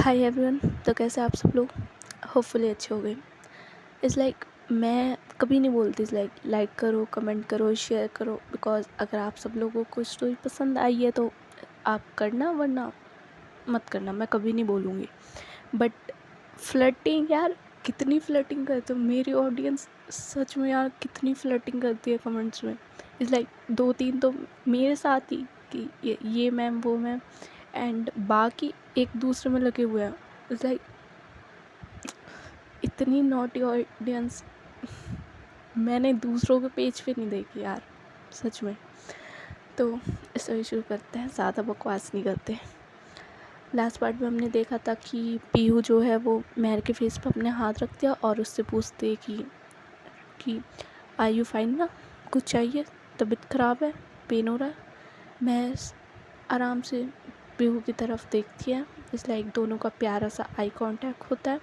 Hi everyone. तो कैसे आप सब लोग? होपफुली अच्छे हो गए। इट्स लाइक मैं कभी नहीं बोलती इट्स लाइक करो, कमेंट करो, शेयर करो, बिकॉज अगर आप सब लोगों को स्टोरी पसंद आई है तो आप करना, वरना मत करना। मैं कभी नहीं बोलूँगी। बट फ्लर्टिंग यार, कितनी फ्लर्टिंग करते हो मेरी ऑडियंस। सच में यार, कितनी फ्लर्टिंग करती है कमेंट्स में। इट्स लाइक 2-3 तो मेरे साथ ही कि ये मैम, वो मैम, एंड बाकी एक दूसरे में लगे हुए हैं। इट्स लाइक इतनी नॉटी ऑडियंस मैंने दूसरों के पेज पे नहीं देखी यार, सच में। तो इसे शुरू करते हैं, ज़्यादा बकवास नहीं करते। लास्ट पार्ट में हमने देखा था कि पीहू जो है वो मेहर के फेस पे अपने हाथ रख दिया और उससे पूछते है कि आर यू फाइन ना, कुछ चाहिए, तबीयत ख़राब है, पेन हो रहा है। महर आराम से पीहू की तरफ देखती है। इस लाइक दोनों का प्यारा सा आई कांटेक्ट होता है।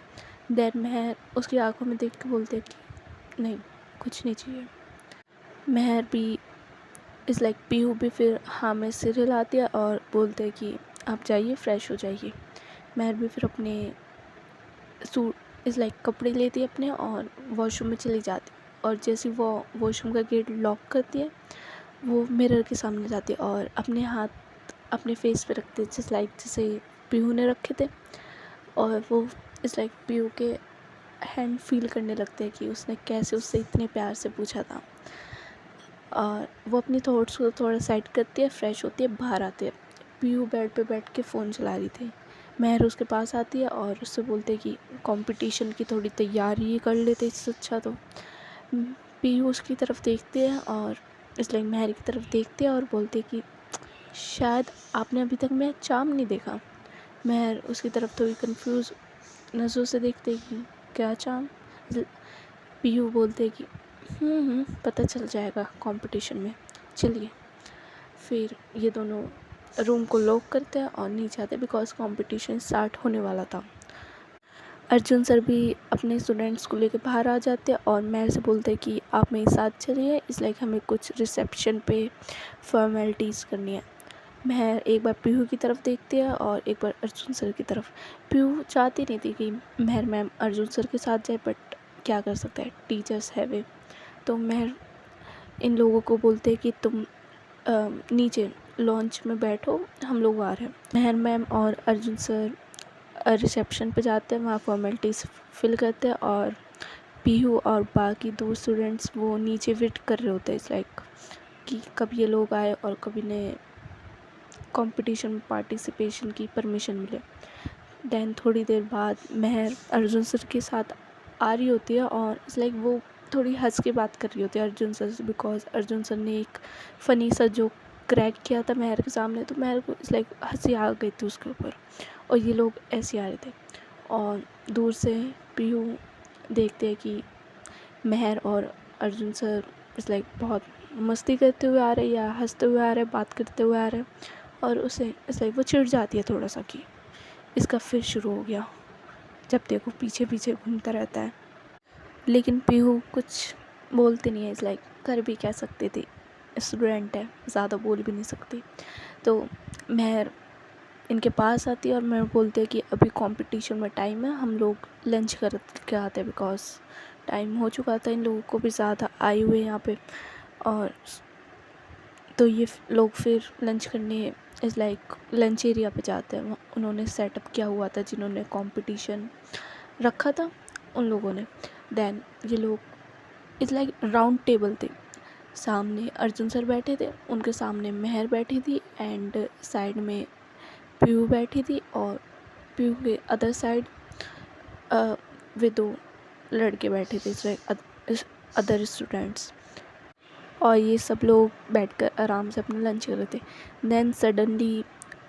देन महर उसकी आंखों में देख के बोलते कि नहीं, कुछ नहीं चाहिए। महर भी इस लाइक पीहू भी फिर हाँ में सिर हिलाती है और बोलते कि आप जाइए, फ्रेश हो जाइए। महर भी फिर अपने सूट इस लाइक कपड़े लेती है अपने और वॉशरूम में चली जाती है। और जैसे वो वॉशरूम का गेट लॉक करती है, वो मिरर के सामने जाती है और अपने हाथ अपने फेस पे रखते हैं, जैसे पीहू ने रखे थे। और वो इस लाइक पीहू के हैंड फील करने लगते हैं कि उसने कैसे उससे इतने प्यार से पूछा था। और वो अपनी थॉट्स को थोड़ा साइड करती है, फ्रेश होती है, बाहर आती है। पीहू बेड पे बैठ के फ़ोन चला रही थी। महर उसके पास आती है और उससे बोलते कि कंपटीशन की थोड़ी तैयारी कर लेते, इससे अच्छा तो। पीहू उसकी तरफ देखती है और इसलिए महर की तरफ देखती है और बोलती है कि शायद आपने अभी तक मेरा चार्म नहीं देखा। महर उसकी तरफ थोड़ी कंफ्यूज नज़रों से देखते कि क्या चार्म। पीहू बोलते कि पता चल जाएगा कंपटीशन में, चलिए। फिर ये दोनों रूम को लॉक करते हैं और नीचे आते हैं बिकॉज कंपटीशन स्टार्ट होने वाला था। अर्जुन सर भी अपने स्टूडेंट्स को लेकर बाहर आ जाते हैं और महर से बोलते हैं कि आप मेरे साथ चलिए, इसलिए हमें कुछ रिसेप्शन पे फॉर्मेलिटीज़ करनी है। महर एक बार पीहू की तरफ देखती है और एक बार अर्जुन सर की तरफ। पीहू चाहती नहीं थी कि महर मैम अर्जुन सर के साथ जाए, बट क्या कर सकते हैं, टीचर्स है वे। तो महर इन लोगों को बोलते हैं कि तुम नीचे लॉन्च में बैठो, हम लोग आ रहे हैं। महर मैम और अर्जुन सर रिसेप्शन पे जाते हैं, वहाँ फॉर्मेलिटीज़ फिल करते हैं और पीहू और बाकी 2 स्टूडेंट्स वो नीचे वेट कर रहे होते हैं। इट्स लाइक कि कब ये लोग आए और कब इन्हें कंपटीशन में पार्टिसिपेशन की परमिशन मिले। देन थोड़ी देर बाद महर अर्जुन सर के साथ आ रही होती है और इट्स लाइक वो थोड़ी हंस के बात कर रही होती है अर्जुन सर से, बिकॉज अर्जुन सर ने एक फ़नी सा जोक क्रैक किया था महर के सामने। तो महर को इट्स लाइक हंसी आ गई थी उसके ऊपर और ये लोग ऐसे आ रहे थे। और दूर से पीहू देखते हैं कि महर और अर्जुन सर इट्स लाइक बहुत मस्ती करते हुए आ रहे या हंसते हुए आ रहे, बात करते हुए आ रहे। और उसे इट्स लाइक वो चिढ़ जाती है थोड़ा सा कि इसका फिर शुरू हो गया, जब देखो पीछे पीछे घूमता रहता है। लेकिन पीहू कुछ बोलती नहीं है। इट्स लाइक कर भी क्या सकती थी, स्टूडेंट है, ज़्यादा बोल भी नहीं सकती। तो महर इनके पास आती है और महर बोलते हैं कि अभी कंपटीशन में टाइम है, हम लोग लंच कर के आते हैं, बिकॉज टाइम हो चुका था, इन लोगों को भी ज़्यादा आए हुए यहाँ पे। और तो ये लोग फिर लंच करने इस लाइक लंच एरिया पे जाते हैं। उन्होंने सेटअप किया हुआ था, जिन्होंने कंपटीशन रखा था उन लोगों ने। देन ये लोग इस लाइक राउंड टेबल थे, सामने अर्जुन सर बैठे थे, उनके सामने महर बैठी थी एंड साइड में पीहू बैठी थी और पीहू के अदर साइड वे 2 लड़के बैठे थे, अदर स्टूडेंट्स। और ये सब लोग बैठकर आराम से अपना लंच कर रहे थे। देन सडनली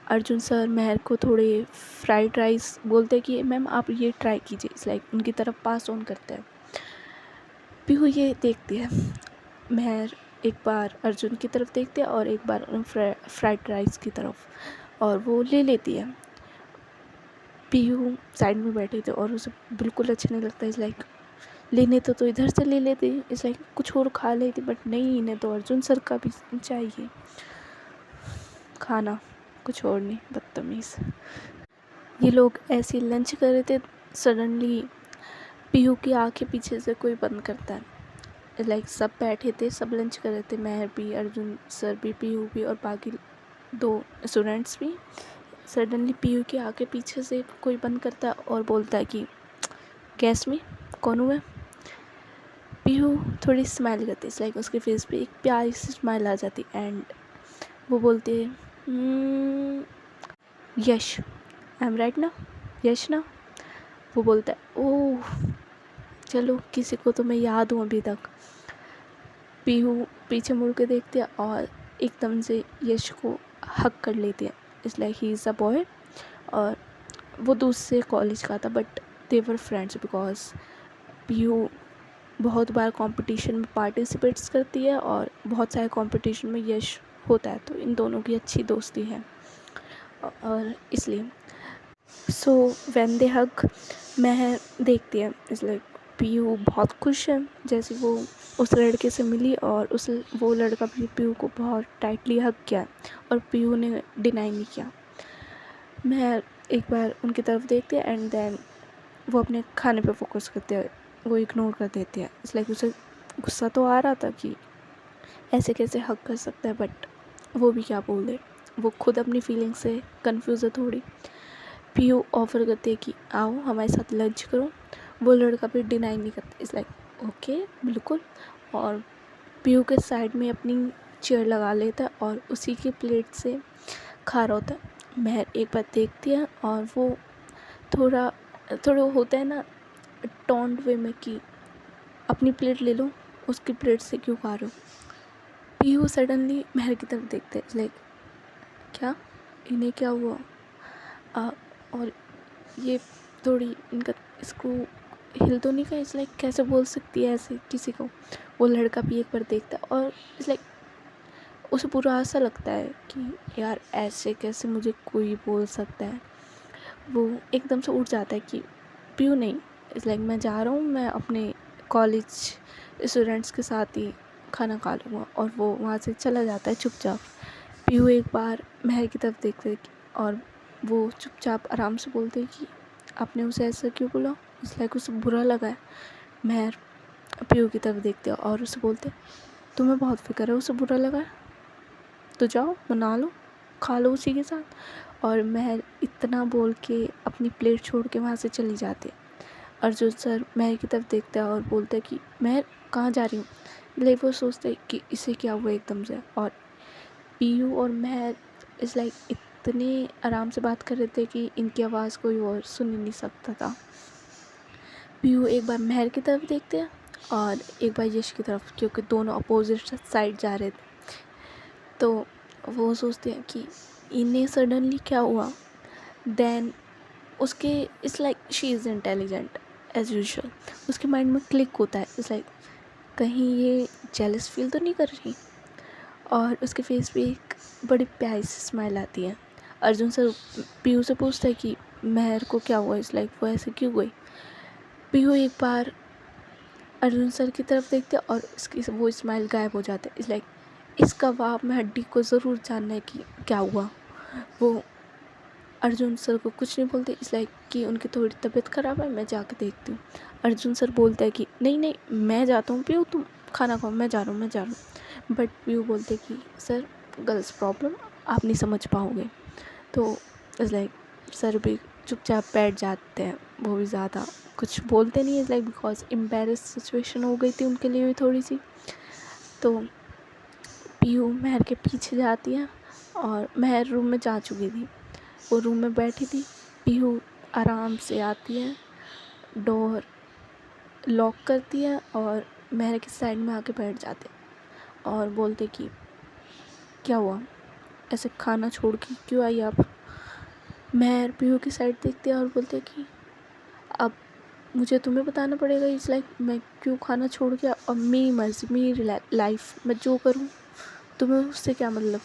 अर्जुन सर महर को थोड़े फ्राइड राइस बोलते कि मैम आप ये ट्राई कीजिए। इट्स लाइक उनकी तरफ पास ऑन करते हैं। पीहू ये देखती है। महर एक बार अर्जुन की तरफ देखती है और एक बार फ्राइड राइस की तरफ, और वो ले लेती है। पीहू साइड में बैठे थे और उसे बिल्कुल अच्छा नहीं लगता। इस लाइक लेने तो इधर से ले लेती, इस लाइक कुछ और खा लेती, बट नहीं, इन्हें तो अर्जुन सर का भी चाहिए खाना, कुछ और नहीं, बदतमीज़। ये लोग ऐसे लंच कर रहे थे, सडनली पीहू की आंखें पीछे से कोई बंद करता है। लाइक सब बैठे थे, सब लंच कर रहे थे, मैं भी, अर्जुन सर भी, पीहू भी और बाकी 2 स्टूडेंट्स भी। सडनली पीयू की आके पीछे से कोई बंद करता है और बोलता है कि गैस में कौन हूँ मैं। पीयू थोड़ी स्माइल करती है, लाइक उसके फेस पे एक प्यारी सी स्माइल आ जाती एंड वो बोलती है यश, आई एम राइट ना, यश ना। वो बोलता है ओह चलो, किसी को तो मैं याद हूँ अभी तक। पीहू पीछे मुड़ के देखती है और एकदम से यश को हक कर लेती है। It's like he is a boy. और वो दूसरे कॉलेज का था but they were friends because Piyu बहुत बार कंपटीशन में पार्टिसिपेट्स करती है और बहुत सारे कंपटीशन में यश होता है, तो इन दोनों की अच्छी दोस्ती है और इसलिए सो व्हेन दे हग, मैं देखती है इट्स लाइक पीयू बहुत खुश है जैसे वो उस लड़के से मिली और वो लड़का भी पीयू को बहुत टाइटली हग किया और पीयू ने डिनाई नहीं किया। मैं एक बार उनकी तरफ देखती है एंड देन वो अपने खाने पे फोकस करते हैं, वो इग्नोर कर देती है। इट्स लाइक उसे गुस्सा तो आ रहा था कि ऐसे कैसे हक कर सकता है, बट वो भी क्या बोल दे, वो खुद अपनी फीलिंग से कंफ्यूज है थोड़ी। पीयू ऑफर करती है कि आओ हमारे साथ लंच करो, वो लड़का भी डिनाई नहीं करता। इट्स लाइक ओके बिल्कुल, और पीयू के साइड में अपनी चेयर लगा लेता है और उसी की प्लेट से खा रहा होता है। महर एक बार देखती है और वो थोड़ा थोड़ा होता है ना टोंड वे में कि अपनी प्लेट ले लो, उसकी प्लेट से क्यों खा रहे हो। पीहू सडनली महर की तरफ देखते हैं, लाइक क्या, इन्हें क्या हुआ। और ये थोड़ी इनका इसको हिल तो नहीं गया। इट्स लाइक कैसे बोल सकती है ऐसे किसी को। वो लड़का भी एक बार देखता है और इट्स लाइक उसे बुरा ऐसा लगता है कि यार ऐसे कैसे मुझे कोई बोल सकता है। वो एकदम से उठ जाता है कि पीयू नहीं, इट्स लाइक मैं जा रहा हूँ, मैं अपने कॉलेज स्टूडेंट्स के साथ ही खाना खा लूँगा, और वो वहाँ से चला जाता है चुपचाप। पीयू एक बार महर की तरफ देखते और वो चुपचाप आराम से बोलते कि आपने उसे ऐसा क्यों बोला। इट्स लाइक उसे बुरा लगा है। महर पीयू की तरफ देखते और उसे बोलते तुम्हें बहुत फिक्र है, उसे बुरा लगा है तो जाओ बना लो, खा लो उसी के साथ। और महर इतना बोल के अपनी प्लेट छोड़ के वहाँ से चली जाती है। अर्जुन सर महर की तरफ देखता है और बोलता है कि महर कहाँ जा रही हूँ। लाइक वो सोचते कि इसे क्या हुआ एकदम से। और पीयू और महर इस लाइक इतने आराम से बात कर रहे थे कि इनकी आवाज़ कोई और सुन ही नहीं सकता था। पीयू एक बार महर की तरफ देखते हैं और एक बार यश की तरफ, क्योंकि दोनों अपोजिट साइड जा रहे थे। तो वो सोचते हैं कि इन्हें सडनली क्या हुआ। देन उसके it's like she is intelligent as usual, उसके माइंड में क्लिक होता है इट्स लाइक कहीं ये जेलस फील तो नहीं कर रही। और उसके फेस पे एक बड़ी प्यारी सी स्माइल आती है। अर्जुन सर पीयू से पूछता है कि महर को क्या हुआ, इट्स लाइक वो ऐसे क्यों गई। पीयू एक बार अर्जुन सर की तरफ देखते हैं और उसकी वो स्माइल गायब हो जाता है। इट्स लाइक इस कबाब में हड्डी को ज़रूर जानना है कि क्या हुआ। वो अर्जुन सर को कुछ नहीं बोलते। इट्स लाइक कि उनकी थोड़ी तबीयत ख़राब है, मैं जाके देखती हूँ। अर्जुन सर बोलता है कि नहीं नहीं मैं जाता हूँ, पीयू तुम खाना खाओ, मैं जा रहा हूँ। बट पीयू बोलते कि सर गर्ल्स प्रॉब्लम, आप नहीं समझ पाओगे। तो इट्स लाइक सर भी चुपचाप बैठ जाते हैं, वो भी ज़्यादा कुछ बोलते नहीं है। It's like because embarrass situation हो गई थी उनके लिए भी थोड़ी सी। तो पीयू महर के पीछे जाती है और महर रूम में जा चुकी थी, वो रूम में बैठी थी। पीहू आराम से आती है, डोर लॉक करती है और महर के साइड में आके बैठ जाते और बोलते कि क्या हुआ, ऐसे खाना छोड़ के क्यों आई आप। महर पीहू की साइड देखती है और बोलते कि अब मुझे तुम्हें बताना पड़ेगा। इट्स लाइक मैं क्यों खाना छोड़ के, और मेरी मर्जी मेरी लाइफ, मैं जो करूँ तुम्हें उससे क्या मतलब।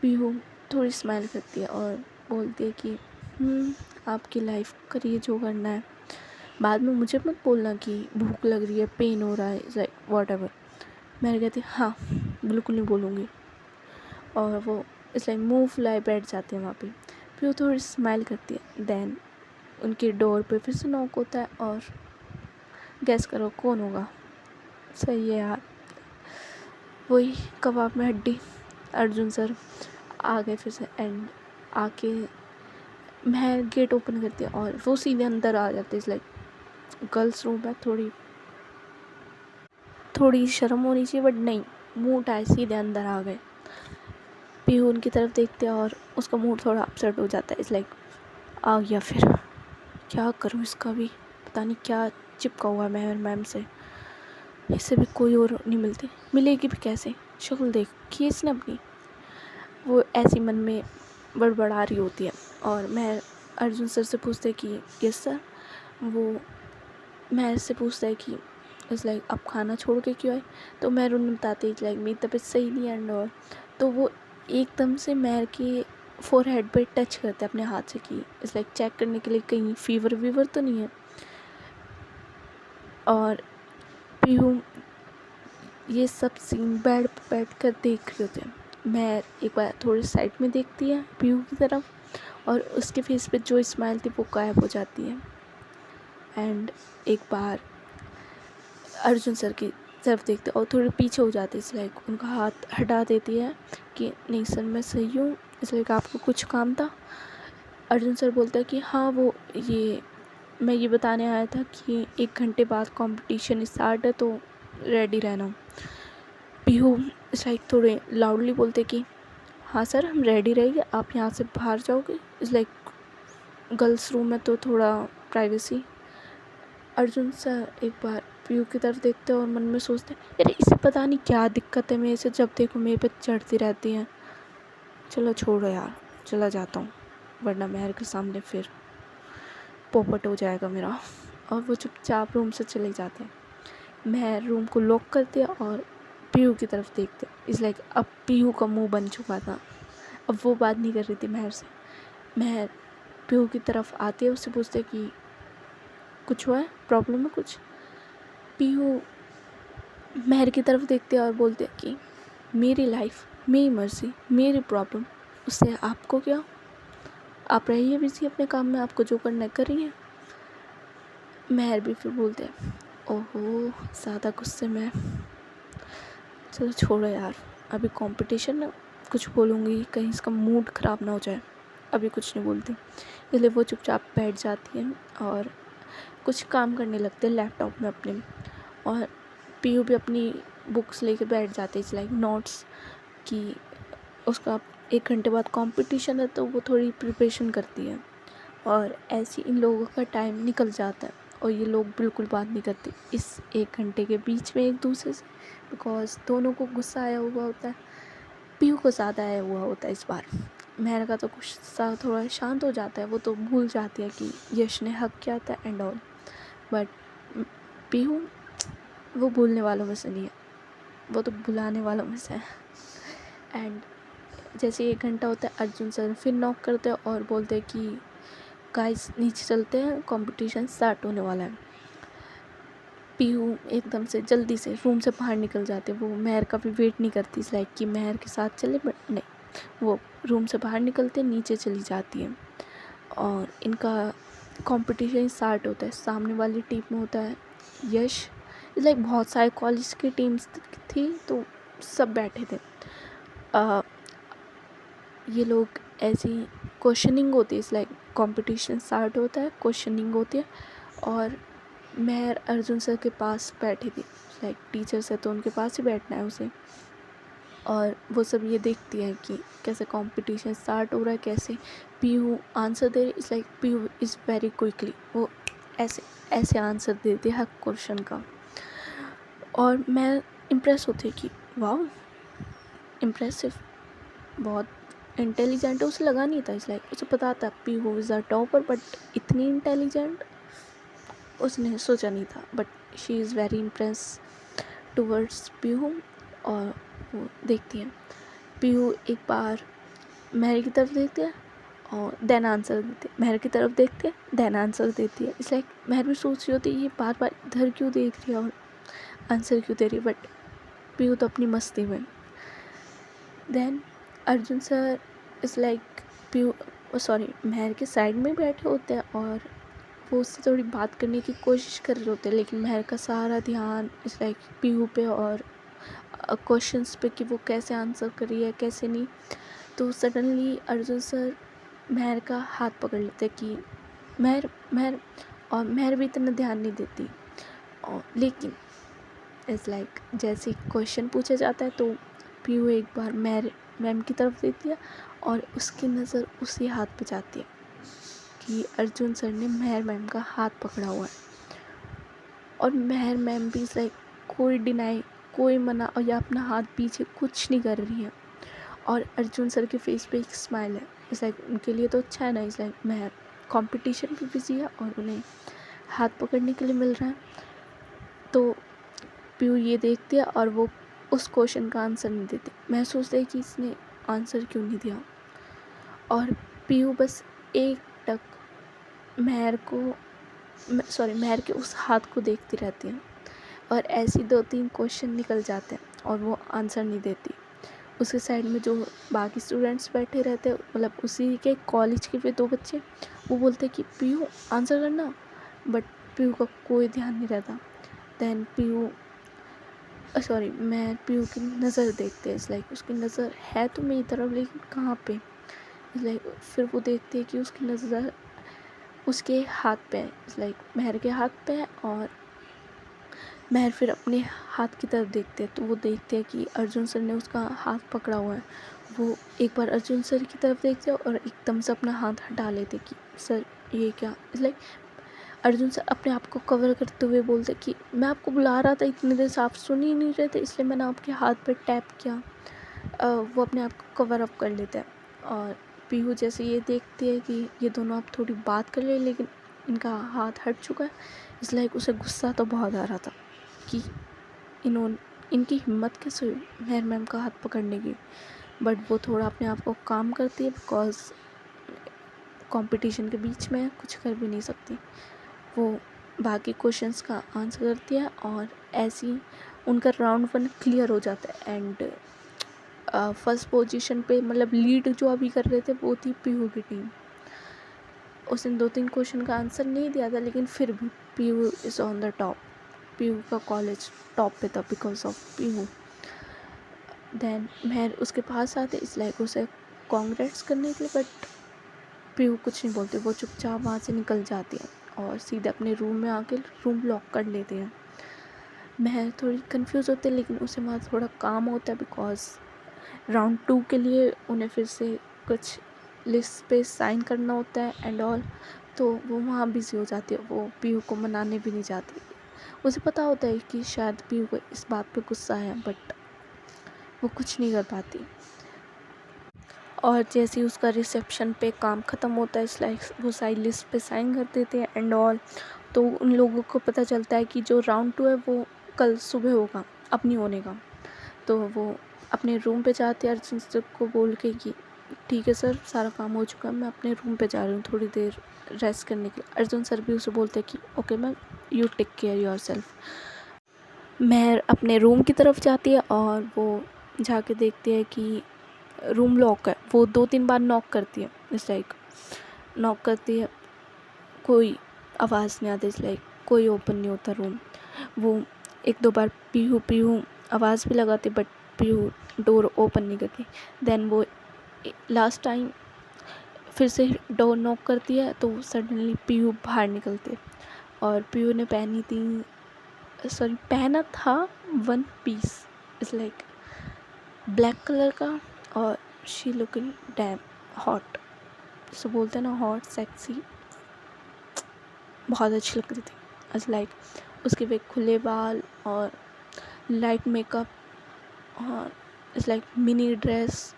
पीहू थोड़ी स्माइल करती है और बोलती है कि आपकी लाइफ करिए जो करना है, बाद में मुझे मत बोलना कि भूख लग रही है, पेन हो रहा है, लाइक वॉट एवर। मैंने कहती हाँ बिल्कुल नहीं बोलूँगी। और वो इस लाइक मुँह फुलाए बैठ जाते हैं वहाँ पे। पीहू थोड़ी स्माइल करती है। देन उनके डोर पे फिर से नॉक होता है और गैस करो कौन होगा। सही है यार, वही कबाब में हड्डी। अर्जुन सर आ गए फिर से एंड आके मैं गेट ओपन करती है और वो सीधे अंदर आ जाते। इस लाइक गर्ल्स रूम है, थोड़ी शर्म होनी चाहिए बट नहीं, मुंह उठाए सीधे अंदर आ गए। पीहू उनकी तरफ देखते हैं और उसका मूड थोड़ा अपसेट हो जाता है। इस लाइक आ गया, फिर क्या करूँ इसका भी, पता नहीं क्या चिपका हुआ मैं और मैम से, इससे भी कोई और नहीं मिलती, मिलेगी भी कैसे, शक्ल देखी इसने अपनी। वो ऐसी मन में बड़बड़ा रही होती है और मैं अर्जुन सर से पूछते कि यस सर। वो मैं से पूछता है कि इस लाइक आप खाना छोड़ के क्यों आए। तो मैं उन्हें बताती है कि लाइक मेरी तबीयत सही नहीं है एंड और। तो वो एकदम से मैर के फोरहेड पे टच करते हैं अपने हाथ से कि इस लाइक चेक करने के लिए कहीं फीवर वीवर तो नहीं है। और पीहू ये सब सीन बेड पर बैठ कर देख रहे होते हैं। मैं एक बार थोड़ी साइड में देखती है पीहू की तरफ और उसके फेस पे जो स्माइल थी वो गायब हो जाती है। एंड एक बार अर्जुन सर की तरफ देखते और थोड़े पीछे हो जाते, इस लाइक उनका हाथ हटा देती है कि नहीं सर मैं सही हूँ, इसलिए आपको कुछ काम था। अर्जुन सर बोलता है कि हाँ वो ये मैं ये बताने आया था कि 1 घंटे बाद कंपटीशन स्टार्ट है तो रेडी रहना। पीहू इस लाइक थोड़े लाउडली बोलते कि हाँ सर हम रेडी रहेंगे, आप यहाँ से बाहर जाओगे। इस लाइक गर्ल्स रूम में तो थोड़ा प्राइवेसी। अर्जुन सर एक बार पीयू की तरफ देखते हैं और मन में सोचते हैं अरे इसे पता नहीं क्या दिक्कत है, मेरे से जब देखो मेरे पे चढ़ती रहती हैं। चलो छोड़ो यार, चला जाता हूँ वरना महर के सामने फिर पोपट हो जाएगा मेरा। और वो चुपचाप रूम से चले जाते हैं। महर रूम को लॉक कर दिया और पीयू की तरफ देखते। इस लाइक अब पीयू का मुंह बन चुका था, अब वो बात नहीं कर रही थी महर से। महर पीयू की तरफ आती है, उससे पूछते कि कुछ हुआ है, प्रॉब्लम है कुछ। पीहू महर की तरफ देखते हैं और बोलते हैं कि मेरी लाइफ, मेरी मर्जी, मेरी प्रॉब्लम, उससे आपको क्या, आप रहिए बिजी अपने काम में, आपको जो करना है करिए। महर भी फिर बोलते हैं ओहो ज़्यादा गुस्से में, चलो छोड़ो यार, अभी कंपटीशन है, कुछ बोलूँगी कहीं इसका मूड ख़राब ना हो जाए, अभी कुछ नहीं बोलती। इसलिए वो चुपचाप बैठ जाती हैं और कुछ काम करने लगते हैं लैपटॉप में अपने। और पीयू भी अपनी बुक्स लेके बैठ जाते हैं, लाइक नोट्स कि उसका 1 घंटे बाद कंपटीशन है तो वो थोड़ी प्रिपरेशन करती है। और ऐसे इन लोगों का टाइम निकल जाता है और ये लोग बिल्कुल बात नहीं करते इस 1 घंटे के बीच में एक दूसरे से, बिकॉज दोनों को गुस्सा आया हुआ होता है। पीयू को ज़्यादा आया हुआ होता है इस बार। महर का तो गुस्सा थोड़ा शांत हो जाता है, वो तो भूल जाती है कि यश ने हक किया था एंड ऑल। बट पीहू वो भूलने वालों में से नहीं है, वो तो बुलाने वालों में से है। एंड जैसे 1 घंटा होता है अर्जुन सर फिर नॉक करते हैं और बोलते हैं कि गाइस नीचे चलते हैं, कंपटीशन स्टार्ट होने वाला है। पीहू एकदम से जल्दी से रूम से बाहर निकल जाते, वो महर का भी वेट नहीं करती इस लाइक कि महर के साथ चले, बट नहीं, वो रूम से बाहर निकलते नीचे चली जाती है। और इनका कंपटीशन स्टार्ट होता है। सामने वाली टीम में होता है यश, लाइक बहुत सारे कॉलेज की टीम्स थी तो सब बैठे थे। ये लोग ऐसी क्वेश्चनिंग होती है, इस लाइक कंपटीशन स्टार्ट होता है, क्वेश्चनिंग होती है और महर अर्जुन सर के पास बैठी थी, लाइक टीचर्स है तो उनके पास ही बैठना है उसे। और वो सब ये देखती है कि कैसे कंपटीशन स्टार्ट हो रहा है, कैसे पीयू आंसर दे रही। It's like Piyu is very quickly, वो ऐसे ऐसे आंसर देती है हर क्वेश्चन का। और मैं इम्प्रेस होती कि वाह इम्प्रेसिव, बहुत इंटेलिजेंट है। उसे लगा नहीं था, इस लाइक उसे पता था Piyu is a topper, but इतनी इंटेलिजेंट उसने सोचा नहीं था। But she is very impress towards Piyu. और वो देखती हैं पीयू एक बार महर की तरफ देखती है और देन आंसर देती है, महर की तरफ देखती है देन आंसर देती है। इस लाइक महर भी सोच रही होती है ये बार बार इधर क्यों देख रही है और आंसर क्यों दे रही है, बट पीयू तो अपनी मस्ती में। Then Arjun sir is like Pihu Mehar के साइड में बैठे होते हैं और वो उससे थोड़ी बात करने की कोशिश कर रहे होते हैं, लेकिन महर का सारा ध्यान इस लाइक पीहू पे और क्वेश्चंस पे कि वो कैसे आंसर कर रही है कैसे नहीं। तो सडनली अर्जुन सर महर का हाथ पकड़ लेते कि महर महर, और महर भी इतना ध्यान नहीं देती। और लेकिन इट्स लाइक जैसे क्वेश्चन पूछा जाता है तो पीहू एक बार महर मैम की तरफ देखती है और उसकी नज़र उसी हाथ पे जाती है कि अर्जुन सर ने महर मैम का हाथ पकड़ा हुआ है। और महर मैम भी इस लाइक कोई डिनाई, कोई मना और या अपना हाथ पीछे कुछ नहीं कर रही है। और अर्जुन सर के फेस पे एक स्माइल है। इस लाइक उनके लिए तो अच्छा है ना, इस लाइक महर कंपटीशन भी बिजी है और उन्हें हाथ पकड़ने के लिए मिल रहा है। तो पीहू ये देखती है और वो उस क्वेश्चन का आंसर नहीं देती। मैं सोचती है कि इसने आंसर क्यों नहीं दिया। और पीहू बस एक टक महर के उस हाथ को देखती रहती है और ऐसी 2-3 क्वेश्चन निकल जाते हैं और वो आंसर नहीं देती। उसके साइड में जो बाकी स्टूडेंट्स बैठे रहते हैं, मतलब उसी के कॉलेज के 2 बच्चे, वो बोलते हैं कि पीहू आंसर करना, बट पीहू का कोई ध्यान नहीं रहता। देन मैं पीहू की नज़र देखते हैं। इस लाइक उसकी नज़र है तो मेरी तरफ, लेकिन कहाँ पे। लाइक फिर वो देखते हैं कि उसकी नज़र उसके हाथ पे है, लाइक महर के हाथ पे है। और महर फिर अपने हाथ की तरफ देखते हैं तो वो देखते हैं कि अर्जुन सर ने उसका हाथ पकड़ा हुआ है। वो एक बार अर्जुन सर की तरफ देखते हैं और एकदम से अपना हाथ हटा लेते कि सर ये क्या। लाइक अर्जुन सर अपने आप को कवर करते हुए बोलते कि मैं आपको बुला रहा था, इतनी देर से आप सुन ही नहीं रहे थे, इसलिए मैंने आपके हाथ पर टैप किया। वो अपने आप को कवर अप कर लेते हैं। और पीहू जैसे ये देखती है कि ये दोनों अब थोड़ी बात कर ले, लेकिन इनका हाथ हट चुका है। इसलिए उसे गुस्सा तो बहुत आ रहा था कि इनकी हिम्मत कैसे हुई महर मैम का हाथ पकड़ने की। बट वो थोड़ा अपने आप को काम करती है बिकॉज कंपटीशन के बीच में कुछ कर भी नहीं सकती। वो बाकी क्वेश्चंस का आंसर करती है और ऐसी उनका राउंड 1 क्लियर हो जाता है। एंड फर्स्ट पोजीशन पे मतलब लीड जो अभी कर रहे थे वो थी पीहू की टीम। उसने 2-3 क्वेश्चन का आंसर नहीं दिया था, लेकिन फिर भी Pihu is on the top. Pihu का कॉलेज टॉप पे था बिकॉज ऑफ पीहू। देन महर उसके पास आते इस लाइक उसे कांग्रेट्स करने के लिए, बट पीहू कुछ नहीं बोलती। वो चुपचाप वहाँ से निकल जाती है और सीधे अपने रूम में आके रूम लॉक कर लेते हैं। महर थोड़ी कंफ्यूज होती है, लेकिन उसे वहाँ थोड़ा काम होता है बिकॉज राउंड 2 के लिए उन्हें फिर से कुछ लिस्ट पे साइन करना होता है एंड ऑल। तो वो वहाँ बिज़ी हो जाती है। वो पीहू को मनाने भी नहीं जाती। उसे पता होता है कि शायद पीहू को इस बात पे गुस्सा है, बट वो कुछ नहीं कर पाती। और जैसे ही उसका रिसेप्शन पे काम ख़त्म होता है, लाइक वो सारी लिस्ट पे साइन कर देते हैं एंड ऑल। तो उन लोगों को पता चलता है कि जो राउंड 2 है वो कल सुबह होगा अपनी होने का। तो वो अपने रूम पे जाते हैं अर्जुन सर को बोल के कि ठीक है सर, सारा काम हो चुका है, मैं अपने रूम पे जा रही हूँ थोड़ी देर रेस्ट करने के लिए। अर्जुन सर भी उसे बोलते हैं कि okay ma'am, you take care yourself. Mehar अपने रूम की तरफ जाती है और वो जाके देखती है कि रूम लॉक है। वो 2-3 बार नॉक करती है, इस लाइक नॉक करती है, कोई आवाज़ नहीं आती। इस लाइक कोई ओपन नहीं होता रूम। वो 1-2 बार पीहू पीहू आवाज़ भी लगाती, बट पीहू डोर ओपन नहीं करती। देन वो लास्ट टाइम फिर से डोर नॉक करती है तो सडनली पीहू बाहर निकलते। और पीहू ने पहना था 1 piece, it's like black colour का। और she looking damn hot, so बोलते हैं ना हॉट सेक्सी, बहुत अच्छी लग रही थी। इट्स लाइक उसके वे खुले बाल और लाइट मेकअप और it's like mini dress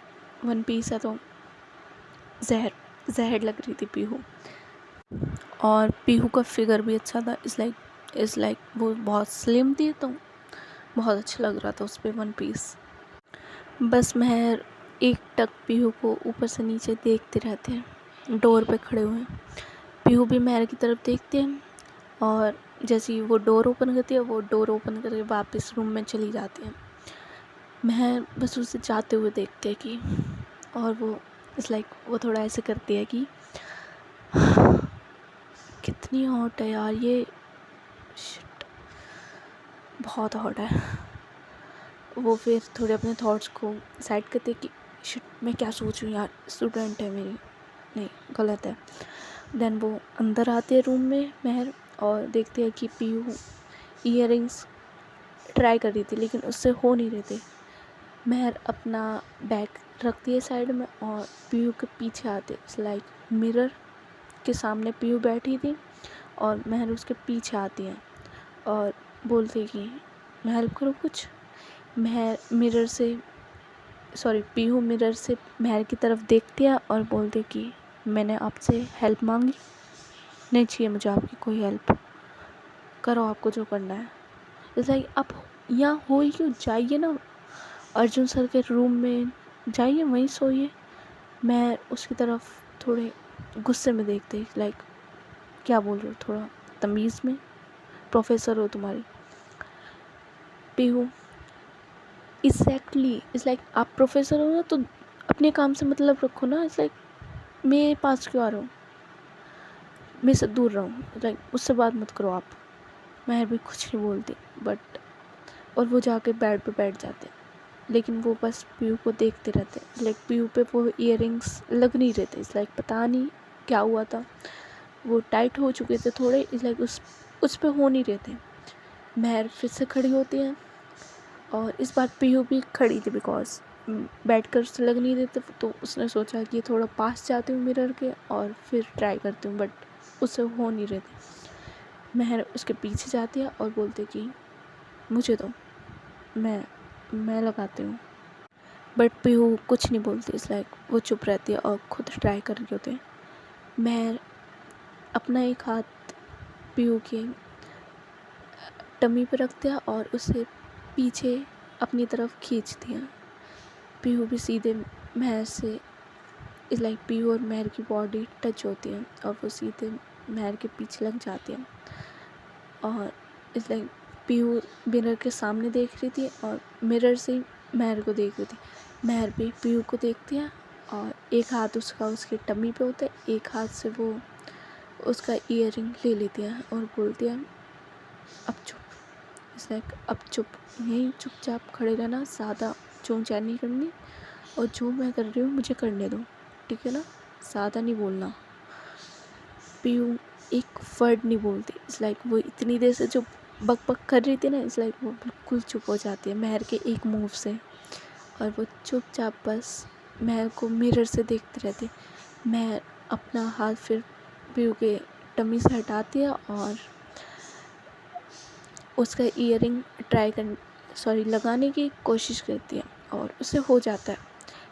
1 piece है तो जहर लग रही थी पीहू। और पीहू का फिगर भी अच्छा था। इट्स लाइक वो बहुत स्लिम थी तो बहुत अच्छा लग रहा था उस पर 1 पीस। बस महर एक टक पीहू को ऊपर से नीचे देखते रहते हैं, डोर पे खड़े हुए हैं। पीहू भी महर की तरफ देखते हैं और जैसे ही वो डोर ओपन करती है, वो डोर ओपन करके वापस रूम में चली जाती है। महर बस उसे जाते हुए देखते हैं कि, और वो इट्स लाइक वो थोड़ा ऐसे करती है कि कितनी हॉट है यार ये, शिट, बहुत हॉट है। वो फिर थोड़े अपने थॉट्स को साइड करते कि शिट मैं क्या सोच रही हूँ यार, स्टूडेंट है मेरी, नहीं गलत है। देन वो अंदर आते हैं रूम में महर, और देखते हैं कि पीयू ईयरिंग्स ट्राई कर रही थी लेकिन उससे हो नहीं रहे थे। महर अपना बैग रखती है साइड में और पीयू के पीछे आते, लाइक मिरर के सामने पीयू बैठी थी और महर उसके पीछे आती है और बोलती कि मैं हेल्प करूँ कुछ। महर मिरर से पीयू मिरर से महर की तरफ देखती है और बोलती कि मैंने आपसे हेल्प मांगी, नहीं चाहिए मुझे आपकी कोई हेल्प, करो आपको जो करना है। इट्स लाइक आप यहाँ हो ही क्यों, जाइए ना अर्जुन सर के रूम में, जाइए वहीं सोइए। मैं उसकी तरफ थोड़े गुस्से में देखते, लाइक क्या बोल रहे हो, थोड़ा तमीज़ में, प्रोफेसर हो तुम्हारी। पीहू एग्जैक्टली, इट्स लाइक आप प्रोफेसर हो ना तो अपने काम से मतलब रखो ना। इट्स लाइक मेरे पास क्यों आ रहे हो, मेरे से दूर रहो, लाइक उससे बात मत करो आप। मैं भी कुछ नहीं बोलती बट, और वो जाके बेड पे बैठ जाते, लेकिन वो बस पीयू को देखते रहते। लाइक पीयू पे वो ईयरिंग्स लग नहीं रहे थे, इस लाइक पता नहीं क्या हुआ था, वो टाइट हो चुके थे थोड़े, इस लाइक उस पे हो नहीं रहे थे। महर फिर से खड़ी होती है और इस बार पीयू भी खड़ी थी बिकॉज बैठ कर उससे लग नहीं देते, तो उसने सोचा कि थोड़ा पास जाती हूँ मिरर के और फिर ट्राई करती हूँ, बट उससे हो नहीं रहे थे। महर उसके पीछे जाती है और बोलती कि मुझे दो, मैं लगाती हूँ। बट पीहू कुछ नहीं बोलती, इस लाइक वो चुप रहती है और खुद ट्राई कर रही होती है। मैं अपना एक हाथ पीहू की टमी पे रखती है और उसे पीछे अपनी तरफ खींचती है। पीहू भी सीधे महर से, इस लाइक पीहू और महर की बॉडी टच होती है और वो सीधे महर के पीछे लग जाती है। और इस लाइक पीहू मिरर के सामने देख रही थी और मिरर से ही महर को देख रही थी। महर भी पीहू को देखती है और एक हाथ उसका उसकी टम्मी पे होता है, एक हाथ से वो उसका ईयरिंग ले लेती है और बोलती है अब चुप। इस लाइक अब चुप, यहीं चुपचाप खड़े रहना, ज़्यादा चोंचाई नहीं करनी, और जो मैं कर रही हूँ मुझे करने दो, ठीक है ना, ज़्यादा नहीं बोलना। पीयू एक वर्ड नहीं बोलती, इट्स लाइक वो इतनी देर से जो बक बक कर रही थी ना, इट्स लाइक वो बिल्कुल चुप हो जाती है महर के एक मूव से, और वो चुपचाप बस महर को मिरर से देखती रहती। महर अपना हाथ फिर पीयू के टमी से हटाती है और उसका ईयरिंग लगाने की कोशिश करती है और उसे हो जाता है।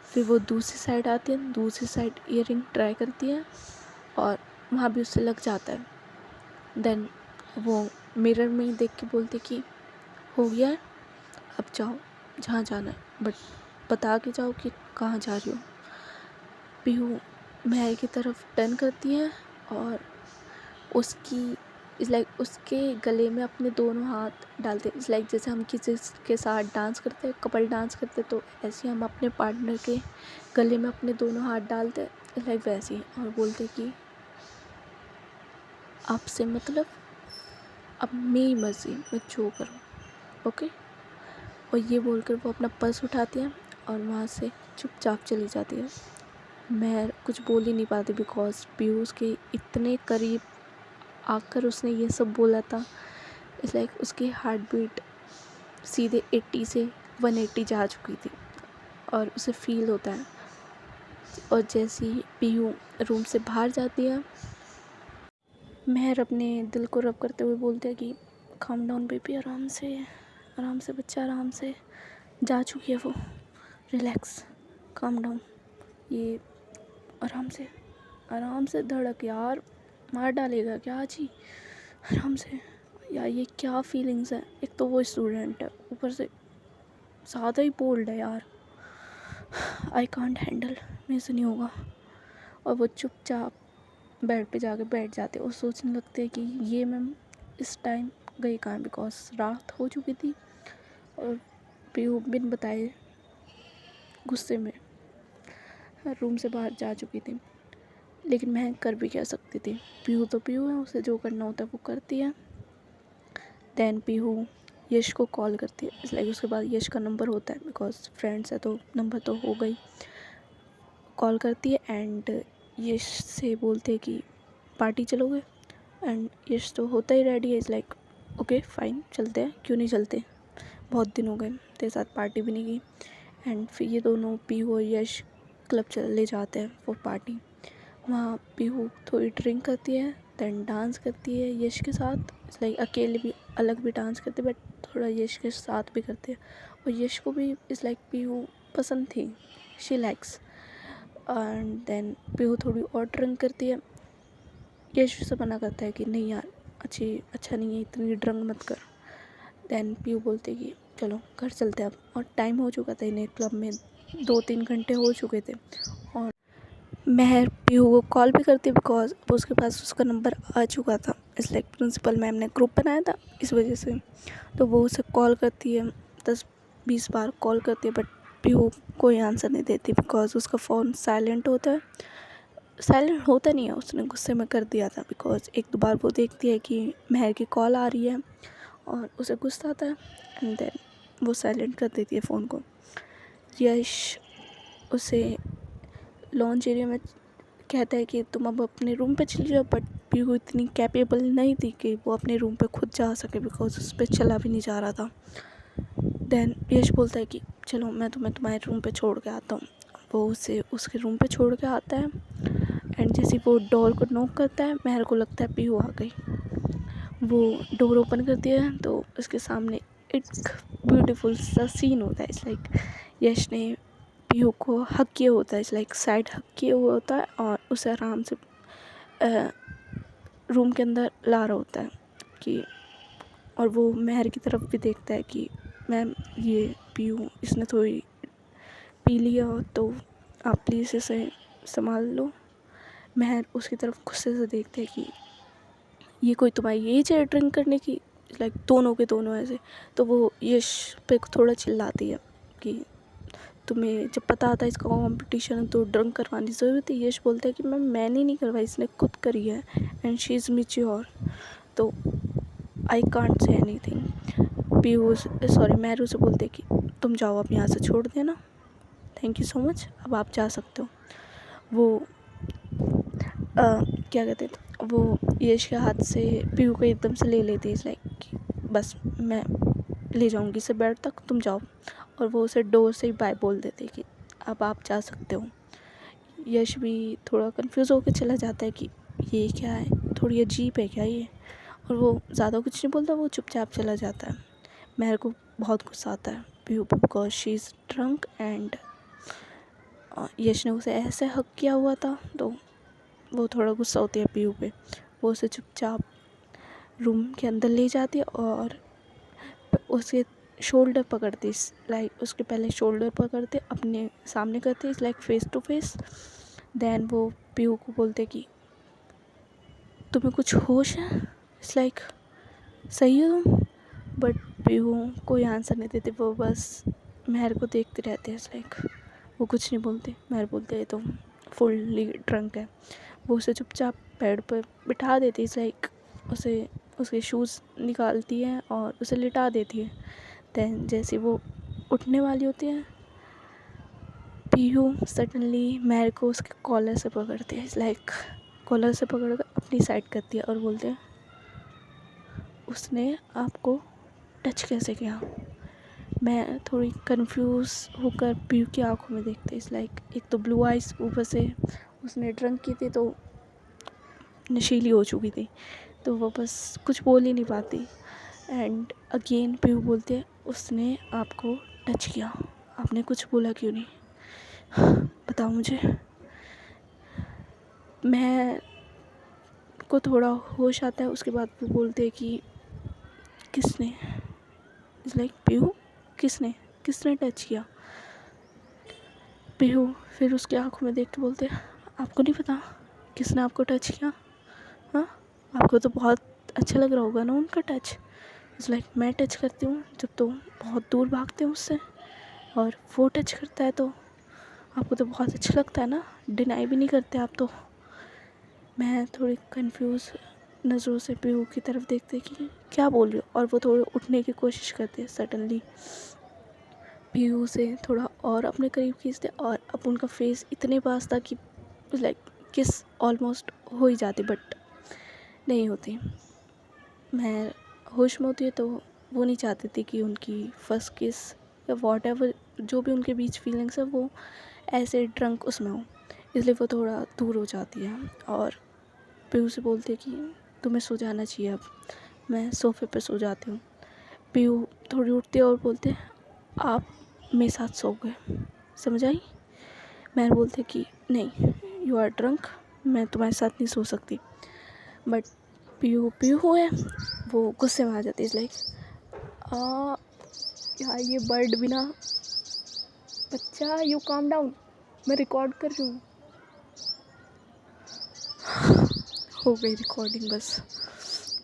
फिर वो दूसरी साइड आती है, दूसरी साइड ईयरिंग ट्राई करती है और वहाँ भी उससे लग जाता है। देन वो मिरर में ही देख के बोलती कि हो गया है, अब जाओ जहाँ जाना है, बट बता के जाओ कि कहाँ जा रही हो। पीहू महर की तरफ टर्न करती है और उसकी इस लाइक उसके गले में अपने दोनों हाथ डालते, इस लाइक जैसे हम किसी के साथ डांस करते हैं, कपल डांस करते, तो ऐसे हम अपने पार्टनर के गले में अपने दोनों हाथ डालते, लाइक वैसे ही, और बोलते कि आपसे मतलब अब मेरी मर्जी, मैं जो करूँ, ओके। और ये बोलकर वो अपना पर्स उठाती है और वहाँ से चुपचाप चली जाती है। मैं कुछ बोल ही नहीं पाती बिकॉज पीयूष के इतने करीब आकर उसने ये सब बोला था। इट्स लाइक उसकी हार्ट बीट सीधे 80 से 180 जा चुकी थी और उसे फील होता है। और जैसे ही पीयू रूम से बाहर जाती है, महर अपने दिल को रब करते हुए बोलते हैं कि काम डाउन बेबी, आराम से बच्चा, आराम से, जा चुकी है वो, रिलैक्स, काम डाउन, ये आराम से धड़क यार, मार डालेगा क्या आज ही, आराम से यार। ये क्या फीलिंग्स है, एक तो वो स्टूडेंट है, ऊपर से ज़्यादा ही बोल्ड है यार, आई कांट हैंडल, मेरे से नहीं होगा। और वो चुपचाप बेड पे जाके बैठ जाते और सोचने लगते हैं कि ये मैम इस टाइम गई कहाँ, बिकॉज रात हो चुकी थी और पीयू बिन बताए गुस्से में रूम से बाहर जा चुकी थी। लेकिन मैं कर भी क्या सकती थी, पीहू तो पीहू है, उसे जो करना होता है वो करती है। दैन पीहू यश को कॉल करती है, लाइक उसके बाद यश का नंबर होता है बिकॉज फ्रेंड्स है तो नंबर तो हो गई। कॉल करती है एंड यश से बोलते हैं कि पार्टी चलोगे, एंड यश तो होता ही रेडी है, इज़ लाइक ओके फाइन चलते हैं, क्यों नहीं चलते, बहुत दिन हो गए तेरे साथ पार्टी भी नहीं की। एंड फिर ये दोनों पीहू और यश क्लब चले जाते हैं फॉर पार्टी। वहाँ पीहू थोड़ी ड्रिंक करती है, दैन डांस करती है यश के साथ, लाइक अकेले भी अलग भी डांस करते बट थोड़ा यश के साथ भी करते हैं। और यश को भी इज़ लाइक पीहू पसंद थी, she likes. And then Pihu थोड़ी और ड्रिंक करती है, यश से मना करता है कि नहीं यार अच्छा नहीं है, इतनी ड्रिंक मत कर। दैन पीहू बोलते कि चलो घर चलते हैं अब, और टाइम हो चुका था इन्हें क्लब में 2-3 घंटे हो चुके थे। और महर पीहू को कॉल भी करती बिकॉज अब उसके पास उसका नंबर आ चुका था, इस लाइक प्रिंसिपल मैम ने ग्रुप बनाया था इस वजह से। तो वो उसे कॉल करती है, 10-20 बार कॉल करती है बट पीहू कोई आंसर नहीं देती बिकॉज उसका फ़ोन साइलेंट होता नहीं है, उसने गुस्से में कर दिया था बिकॉज 1-2 बार वो देखती है कि महर की कॉल आ रही है और उसे गुस्सा आता है एंड देन वो साइलेंट कर देती है फ़ोन को। यश उसे लॉन्च एरिया में कहता है कि तुम अब अपने रूम पे चली जाओ, बट पीहू इतनी कैपेबल नहीं थी कि वो अपने रूम पे खुद जा सके बिकॉज उस पर चला भी नहीं जा रहा था। देन यश बोलता है कि चलो मैं तुम्हें तुम्हारे रूम पे छोड़ के आता हूँ। वो उसे उसके रूम पे छोड़ के आता है एंड जैसे वो डोर को नॉक करता है, महर को लगता है पीहू आ गई। वो डोर ओपन करती है तो उसके सामने एक ब्यूटीफुल सा सीन होता है, इट्स लाइक यश ने पीहू को हक किया होता है, इट्स लाइक साइड हक किया हुआ होता है और उसे आराम से रूम के अंदर ला रहा होता है कि, और वो महर की तरफ भी देखता है कि मैम ये पीहू इसने थोड़ी पी लिया तो आप प्लीज़ इसे संभाल लो। महर उसकी तरफ गुस्से से देखते हैं कि ये कोई तुम्हारी एज है ड्रिंक करने की, लाइक दोनों के दोनों ऐसे। तो वो यश पे थोड़ा चिल्लाती है कि तुम्हें जब पता आता है इसका कंपटीशन है तो ड्रिंक करवानी ज़रूरत है। यश बोलता है कि मैंने नहीं करवाई, इसने खुद करी है एंड शी इज़ मैच्योर, तो I can't say anything. Pihu sorry Mehru से बोलते कि तुम जाओ अब यहाँ से, छोड़ देना, थैंक यू सो मच, अब आप जा सकते हो। वो क्या कहते हैं, वो यश के हाथ से पीहू को एकदम से ले लेती है, लाइक बस मैं ले जाऊंगी इसे बेड तक, तुम जाओ। और वो उसे डोर से ही बाय बोल देते कि अब आप जा सकते हो। यश भी थोड़ा कंफ्यूज होकर चला जाता है कि ये क्या है, थोड़ी अजीब है क्या ये, और वो ज़्यादा कुछ नहीं बोलता, वो चुपचाप चला जाता है। महर को बहुत गुस्सा आता है पीहू पे because she is drunk and Yash ने उसे ऐसे हक किया हुआ था, तो वो थोड़ा गुस्सा होती है पीहू पे। वो उसे चुपचाप रूम के अंदर ले जाती है और उसके शोल्डर पकड़ती, लाइक उसके पहले शोल्डर पकड़ते अपने सामने करते, like face to face. Then वो पीहू को बोलते कि तुम्हें कुछ होश है, इट्स लाइक सही हो तुम, बट पीहू कोई आंसर नहीं देते, वो बस महर को देखते रहते हैं, इट्स लाइक वो कुछ नहीं बोलते। महर बोलते हैं तो फुल्ली ड्रंक है। वो उसे चुपचाप बेड पर बिठा देती है, इट्स लाइक उसे उसके शूज़ निकालती है और उसे लिटा देती है। दैन जैसे वो उठने वाली होती है, पीहू सडनली महर को उसके कॉलर से पकड़ती है, लाइक कॉलर से पकड़ कर अपनी साइड करती है और बोलते हैं उसने आपको टच कैसे किया। मैं थोड़ी कंफ्यूज होकर पीहू की आंखों में देखते, इस लाइक एक तो ब्लू आइज़, ऊपर से उसने ड्रिंक की थी तो नशीली हो चुकी थी, तो वो बस कुछ बोल ही नहीं पाती। एंड अगेन पीहू बोलते हैं उसने आपको टच किया, आपने कुछ बोला क्यों नहीं, बताओ मुझे। मैं को थोड़ा होश आता है, उसके बाद वो बोलते हैं कि किसने, इज़ लाइक पीहू किसने किसने टच किया। पीहू फिर उसकी आंखों में देख के बोलते हैं आपको नहीं पता किसने आपको टच किया, हाँ आपको तो बहुत अच्छा लग रहा होगा ना उनका टच। इट्स लाइक मैं टच करती हूँ जब तो बहुत दूर भागते हैं उससे, और वो टच करता है तो आपको तो बहुत अच्छा लगता है ना, डिनाई भी नहीं करते आप तो। मैं थोड़ी कंफ्यूज नज़रों से पीहू की तरफ देखते कि क्या बोल रही हो, और वो थोड़ी उठने की कोशिश करते हैं। सडनली पीहू से थोड़ा और अपने करीब खींचते, और अब उनका फेस इतने पास था कि लाइक किस ऑलमोस्ट हो ही जाती, बट नहीं होती। मैं होश में होती है तो वो नहीं चाहती थी कि उनकी फर्स्ट किस या वॉट एवर जो भी उनके बीच फीलिंग्स है वो ऐसे ड्रंक उसमें हो, इसलिए वो थोड़ा दूर हो जाती है। और पीहू से बोलती है कि तुम्हें सो जाना चाहिए, अब मैं सोफ़े पे सो जाती हूँ। पीहू थोड़ी उठती है और बोलते हैं आप मेरे साथ सो गए, समझ आई। मैं बोलती कि नहीं, यू आर ड्रंक, मैं तुम्हारे साथ नहीं सो सकती। बट पीहू पीहू है, वो गुस्से में आ जाती है। इज़ लाइक यार ये बर्ड भी ना, बच्चा यू काम डाउन, मैं रिकॉर्ड कर रही हूँ। हो गई रिकॉर्डिंग बस।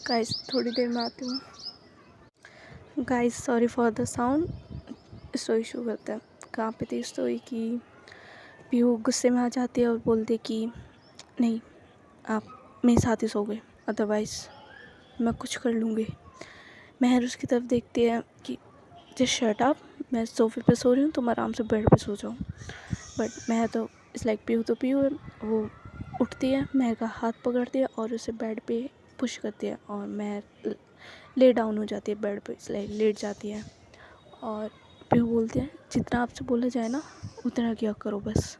गाइस थोड़ी देर में आती हूँ। Guys sorry for the sound, story issue करता है। कहाँ पे थी स्टोरी की, पीहू गुस्से में आ जाती है और बोलती कि नहीं, आप मेरे साथ ही सो गए, अदरवाइज़ मैं कुछ कर लूँगी। महर उसकी तरफ देखती है कि जस्ट शट अप, मैं सोफ़े पे सो रही हूँ, तुम आराम से बेड पे सो जाओ। बट महर तो इट्स लाइक पीहू तो पीहू है, वो उठती है, महर का हाथ पकड़ती है और उसे बेड पे पुश करती है, और महर ले डाउन हो जाती है बेड पे, इट्स लाइक लेट जाती है। और पीहू बोलते हैं जितना आपसे बोला जाए ना उतना किया करो बस।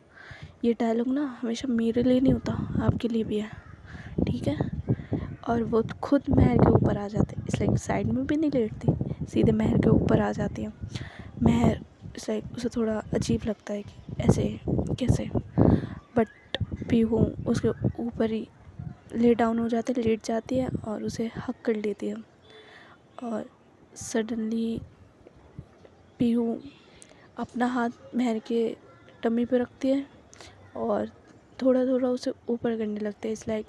ये डायलॉग ना हमेशा मेरे लिए नहीं होता, आपके लिए भी है, ठीक है। और वो खुद महर के ऊपर आ जाते हैं, इस लाइक साइड में भी नहीं लेटती, सीधे महर के ऊपर आ जाती है। महर इस लाइक उसे थोड़ा अजीब लगता है कि ऐसे कैसे, बट पीहू उसके ऊपर ही ले डाउन हो जाते, लेट जाती है और उसे हक कर लेती है। और सडनली पीहू अपना हाथ महर के टमी पे रखती है और थोड़ा थोड़ा उसे ऊपर करने लगते हैं, इस लाइक,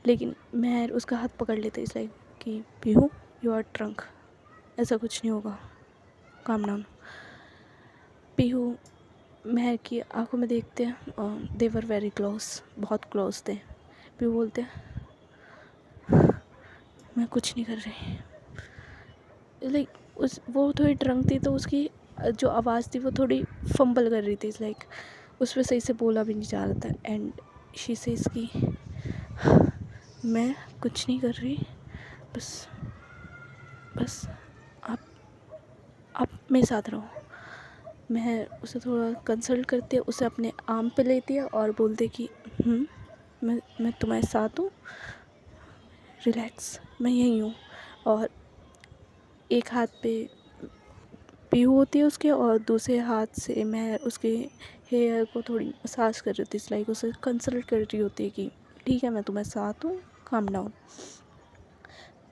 लेकिन महर उसका हाथ पकड़ लेते हैं, इस लाइक कि पीहू यू आर ट्रंक, ऐसा कुछ नहीं होगा, काम डाउन। पीहू महर की आंखों में देखते हैं और दे वर वेरी क्लोज, बहुत क्लोज थे। पीहू बोलते हैं मैं कुछ नहीं कर रही। लाइक उस वो थोड़ी ड्रंक थी तो उसकी जो आवाज़ थी वो थोड़ी फंबल कर रही थी, लाइक उस पर सही से बोला भी नहीं जा रहा था। एंड शी सेज की मैं कुछ नहीं कर रही, बस बस आप आप मेरे साथ रहो। मैं उसे थोड़ा कंसल्ट करती है, उसे अपने आर्म पे लेती है और बोलती कि मैं तुम्हारे साथ हूँ, रिलैक्स, मैं यहीं हूँ। और एक हाथ पे पीहू होती है उसके, और दूसरे हाथ से मैं उसके हेयर को थोड़ी मसाज कर रही थी, लाइक उसे कंसल्ट कर रही होती है कि ठीक है मैं तुम्हारे साथ हूँ, काम डाउन।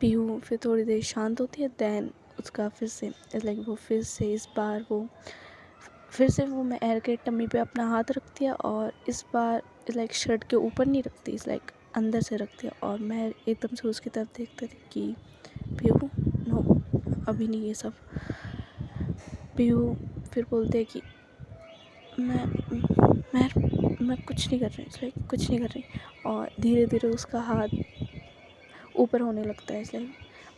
पीहू फिर थोड़ी देर शांत होती है, दैन उसका फिर से लाइक वो फिर से इस बार वो फिर से वो महर के टम्मी पे अपना हाथ रखती है, और इस बार लाइक शर्ट के ऊपर नहीं रखती, इस लाइक अंदर से रखती है। और महर एकदम से उसकी तरफ देखते थे कि पीहू नो, अभी नहीं ये सब। पीहू फिर बोलते हैं कि मैं कुछ नहीं कर रही, इसलिए कुछ नहीं कर रही। और धीरे धीरे उसका हाथ ऊपर होने लगता है, इसलिए,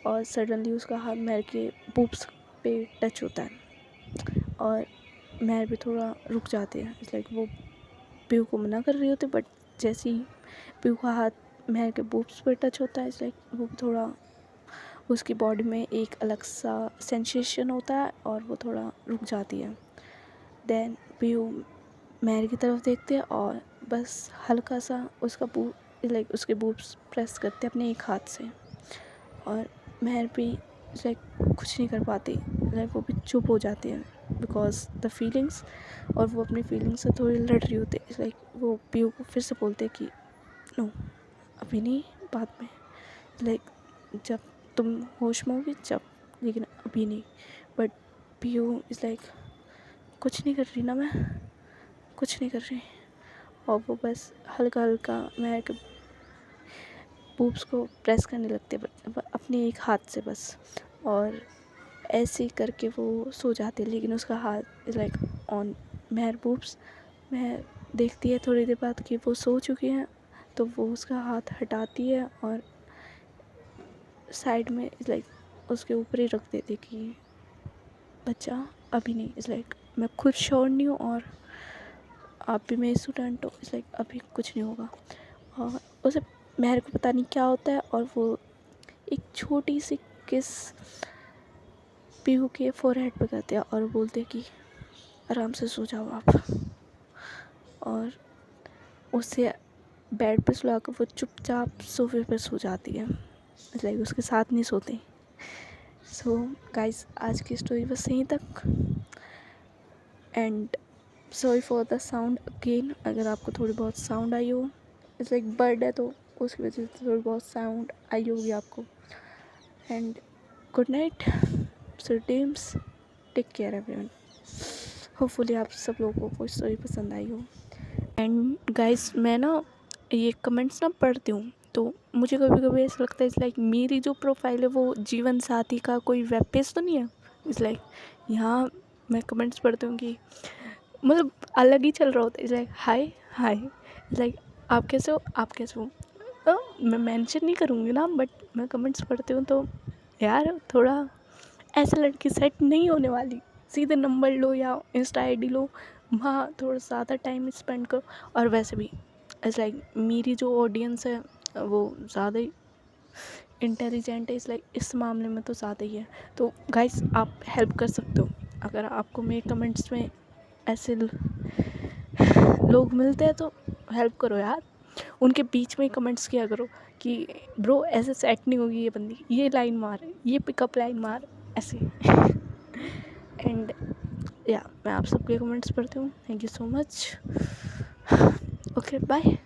और सडनली उसका हाथ महर के बूब्स पे टच होता है, और महर भी थोड़ा रुक जाते हैं, इसलिए वो पीहू को मना कर रही होती, बट जैसे ही पीहू का हाथ महर के बूब्स पे टच होता है, इसलिए वो थोड़ा उसकी बॉडी में एक अलग सा सेंसेशन होता है और वो थोड़ा रुक जाती है। देन पीहू महर की तरफ देखते हैं और बस हल्का सा उसका लाइक उसके बूब्स प्रेस करते अपने एक हाथ से, और महर भी लाइक कुछ नहीं कर पाती, लाइक वो भी चुप हो जाती है बिकॉज द फीलिंग्स, और वो अपनी फीलिंग्स से थोड़ी लड़ रही होती है। लाइक वो पीहू को फिर से बोलते कि नो, अभी नहीं, बाद में, लाइक जब तुम होश में होगी जब, लेकिन अभी नहीं। बट पीहू इज़ लाइक कुछ नहीं कर रही ना, मैं कुछ नहीं कर रही। और वो बस हल्का हल्का महर के बूब्स को प्रेस करने लगते, बट अपने एक हाथ से बस, और ऐसे ही करके वो सो जाते। लेकिन उसका हाथ is like on Mehar boobs. Mehar देखती है थोड़ी देर बाद कि वो सो चुकी हैं, तो वो उसका हाथ हटाती है और साइड में लाइक उसके ऊपर ही रख देती कि बच्चा अभी नहीं, इज़ लाइक मैं खुद श्योर नहीं हूँ और आप भी मेरी स्टूडेंट हो, इज़ लाइक अभी कुछ नहीं होगा। और उसे मेहर को पता नहीं क्या होता है और वो एक छोटी सी किस पीहू के फोरहेड पे करते हैं और बोलते हैं कि आराम से सो जाओ आप। और उसे बेड पे सुलाकर वो चुपचाप सोफे पे सो जाती है, लाइक उसके साथ नहीं सोते। सो गाइस, आज की स्टोरी बस यहीं तक। And sorry for the sound again, अगर आपको थोड़ी बहुत साउंड आई हो, इट्स लाइक बर्ड है तो उसकी वजह से थोड़ी बहुत साउंड आई होगी आपको। And good night, sweet dreams, take care everyone. Hopefully आप सब लोगों को स्टोरी पसंद आई हो। एंड गाइस, मैं ना ये कमेंट्स ना पढ़ती हूँ तो मुझे कभी कभी ऐसा लगता है इस लाइक मेरी जो प्रोफाइल है वो जीवन साथी का कोई वेब पेज तो नहीं है। इस लाइक यहाँ मैं कमेंट्स पढ़ती हूँ कि मतलब अलग ही चल रहा होता है। इस लाइक हाय हाय, लाइक आप कैसे हो, आप कैसे हो। मैं मेंशन नहीं करूँगी ना, बट मैं कमेंट्स पढ़ती हूँ तो यार थोड़ा ऐसे लड़की सेट नहीं होने वाली, सीधे नंबर लो या इंस्टा आईडी लो, वहाँ थोड़ा ज़्यादा टाइम स्पेंड करो। और वैसे भी इट्स लाइक मेरी जो ऑडियंस है वो ज़्यादा ही इंटेलिजेंट है, इस लाइक इस मामले में तो ज़्यादा ही है। तो गाइस, आप हेल्प कर सकते हो। अगर आपको मेरे कमेंट्स में ऐसे लोग मिलते हैं तो हेल्प करो यार, उनके बीच में ही कमेंट्स किया करो कि ब्रो ऐसे सेट नहीं होगी ये बंदी, ये लाइन मार, ये पिकअप लाइन मार, ऐसे। एंड या मैं आप सबके कमेंट्स पढ़ती हूँ। Thank you so much. Okay bye.